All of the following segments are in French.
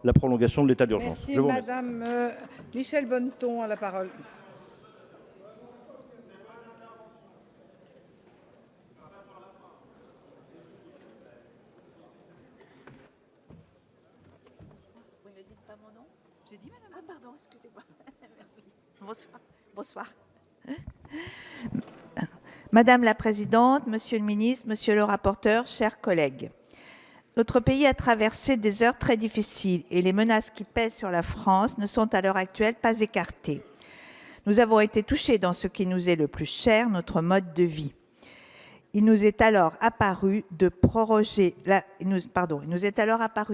la prolongation de l'état d'urgence. Merci, Madame Michèle Bonneton a la parole. Vous ne dites pas mon nom? J'ai dit madame. Ah pardon, excusez-moi. Merci. Bonsoir. Madame la Présidente, Monsieur le Ministre, Monsieur le rapporteur, chers collègues. Notre pays a traversé des heures très difficiles et les menaces qui pèsent sur la France ne sont à l'heure actuelle pas écartées. Nous avons été touchés dans ce qui nous est le plus cher, notre mode de vie. Il nous est alors apparu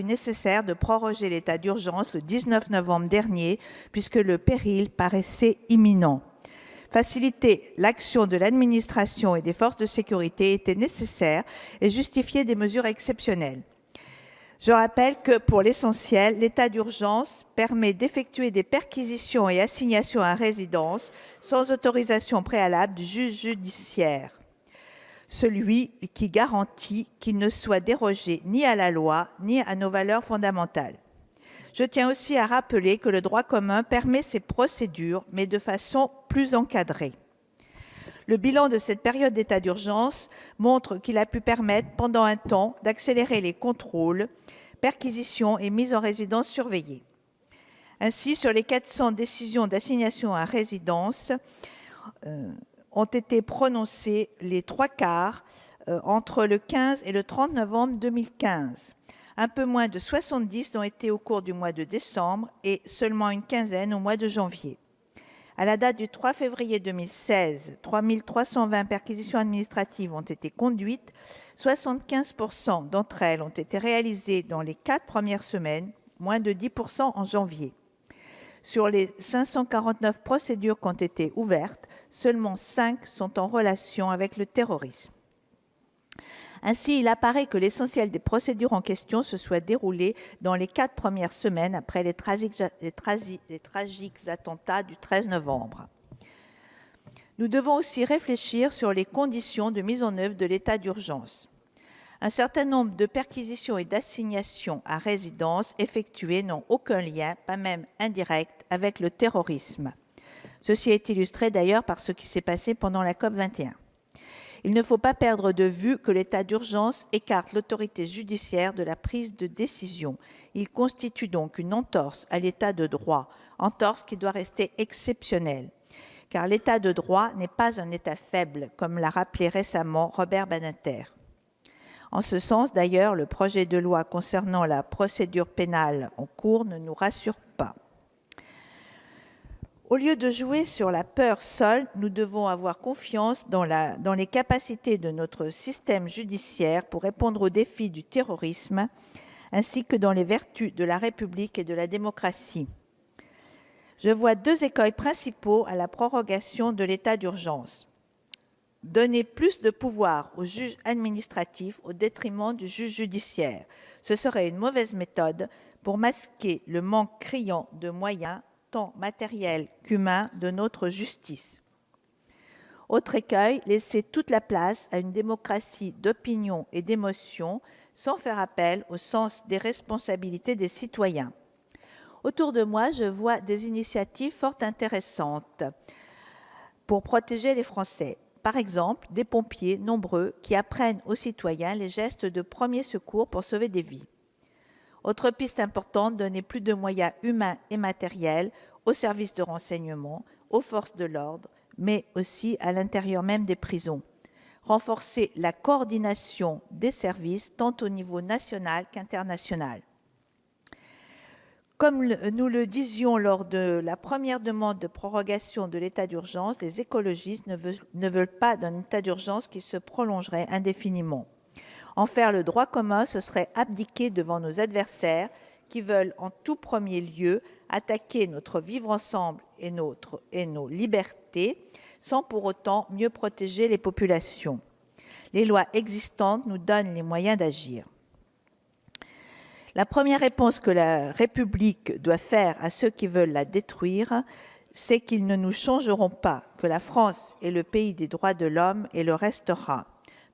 nécessaire de proroger l'état d'urgence le 19 novembre dernier, puisque le péril paraissait imminent. Faciliter l'action de l'administration et des forces de sécurité était nécessaire et justifiait des mesures exceptionnelles. Je rappelle que, pour l'essentiel, l'état d'urgence permet d'effectuer des perquisitions et assignations à résidence sans autorisation préalable du juge judiciaire, celui qui garantit qu'il ne soit dérogé ni à la loi ni à nos valeurs fondamentales. Je tiens aussi à rappeler que le droit commun permet ces procédures, mais de façon plus encadrée. Le bilan de cette période d'état d'urgence montre qu'il a pu permettre, pendant un temps, d'accélérer les contrôles, perquisitions et mises en résidence surveillée. Ainsi, sur les 400 décisions d'assignation à résidence, ont été prononcées les 3/4 entre le 15 et le 30 novembre 2015. Un peu moins de 70 l'ont été au cours du mois de décembre et seulement une quinzaine au mois de janvier. À la date du 3 février 2016, 3 320 perquisitions administratives ont été conduites. 75% d'entre elles ont été réalisées dans les 4 premières semaines, moins de 10% en janvier. Sur les 549 procédures qui ont été ouvertes, seulement 5 sont en relation avec le terrorisme. Ainsi, il apparaît que l'essentiel des procédures en question se soit déroulé dans les 4 premières semaines après les tragiques attentats du 13 novembre. Nous devons aussi réfléchir sur les conditions de mise en œuvre de l'état d'urgence. Un certain nombre de perquisitions et d'assignations à résidence effectuées n'ont aucun lien, pas même indirect, avec le terrorisme. Ceci est illustré d'ailleurs par ce qui s'est passé pendant la COP21. Il ne faut pas perdre de vue que l'état d'urgence écarte l'autorité judiciaire de la prise de décision. Il constitue donc une entorse à l'état de droit, entorse qui doit rester exceptionnelle. Car l'état de droit n'est pas un état faible, comme l'a rappelé récemment Robert Badinter. En ce sens, d'ailleurs, le projet de loi concernant la procédure pénale en cours ne nous rassure pas. Au lieu de jouer sur la peur seule, nous devons avoir confiance dans les capacités de notre système judiciaire pour répondre aux défis du terrorisme, ainsi que dans les vertus de la République et de la démocratie. Je vois 2 écueils principaux à la prorogation de l'état d'urgence. Donner plus de pouvoir au juge administratif au détriment du juge judiciaire. Ce serait une mauvaise méthode pour masquer le manque criant de moyens tant matériels qu'humains de notre justice. Autre écueil, laisser toute la place à une démocratie d'opinion et d'émotion sans faire appel au sens des responsabilités des citoyens. Autour de moi, je vois des initiatives fort intéressantes pour protéger les Français. Par exemple, des pompiers nombreux qui apprennent aux citoyens les gestes de premier secours pour sauver des vies. Autre piste importante, donner plus de moyens humains et matériels aux services de renseignement, aux forces de l'ordre, mais aussi à l'intérieur même des prisons. Renforcer la coordination des services tant au niveau national qu'international. Comme nous le disions lors de la première demande de prorogation de l'état d'urgence, les écologistes ne veulent pas d'un état d'urgence qui se prolongerait indéfiniment. En faire le droit commun, ce serait abdiquer devant nos adversaires qui veulent en tout premier lieu attaquer notre vivre ensemble et nos libertés, sans pour autant mieux protéger les populations. Les lois existantes nous donnent les moyens d'agir. La première réponse que la République doit faire à ceux qui veulent la détruire, c'est qu'ils ne nous changeront pas, que la France est le pays des droits de l'homme et le restera.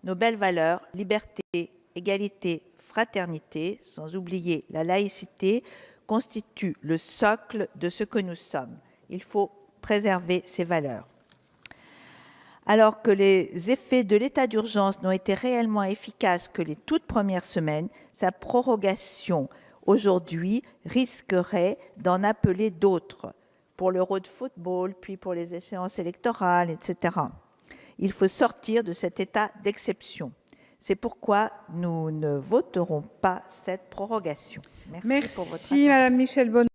Nos belles valeurs, liberté, égalité, fraternité, sans oublier la laïcité, constituent le socle de ce que nous sommes. Il faut préserver ces valeurs. Alors que les effets de l'état d'urgence n'ont été réellement efficaces que les toutes premières semaines, sa prorogation aujourd'hui risquerait d'en appeler d'autres, pour l'Euro de football, puis pour les échéances électorales, etc. Il faut sortir de cet état d'exception. C'est pourquoi nous ne voterons pas cette prorogation. Merci pour votre attention. Merci, Madame Michèle Bonneton.